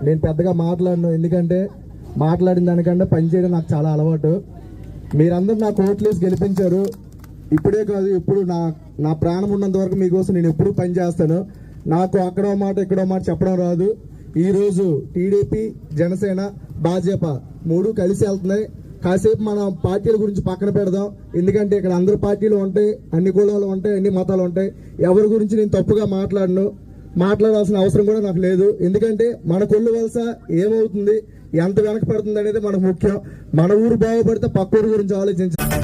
నేను పెద్దగా మాట్లాడను, ఎందుకంటే మాట్లాడిన దానికంటే పనిచేయడం నాకు చాలా అలవాటు. మీరందరూ నాకు ఓట్లేసి గెలిపించారు. ఇప్పుడే కాదు, ఇప్పుడు నా ప్రాణం ఉన్నంత వరకు మీకోసం నేను ఎప్పుడూ పనిచేస్తాను. నాకు అక్కడో మాట ఇక్కడో మాట చెప్పడం రాదు. ఈరోజు టీడీపీ, జనసేన, భాజపా మూడు కలిసి వెళ్తున్నాయి. కాసేపు మనం పార్టీల గురించి పక్కన పెడదాం, ఎందుకంటే ఇక్కడ అందరు పార్టీలు ఉంటాయి, అన్ని కులాలు ఉంటాయి, అన్ని మతాలు ఉంటాయి. ఎవరి గురించి నేను తప్పుగా మాట్లాడాల్సిన అవసరం కూడా నాకు లేదు. ఎందుకంటే మన కొల్లు వలస ఏమవుతుంది, ఎంత వెనక పడుతుంది అనేది మనకు ముఖ్యం. మన ఊరు బాగుపడితే పక్క ఊరు గురించి ఆలోచించాలి.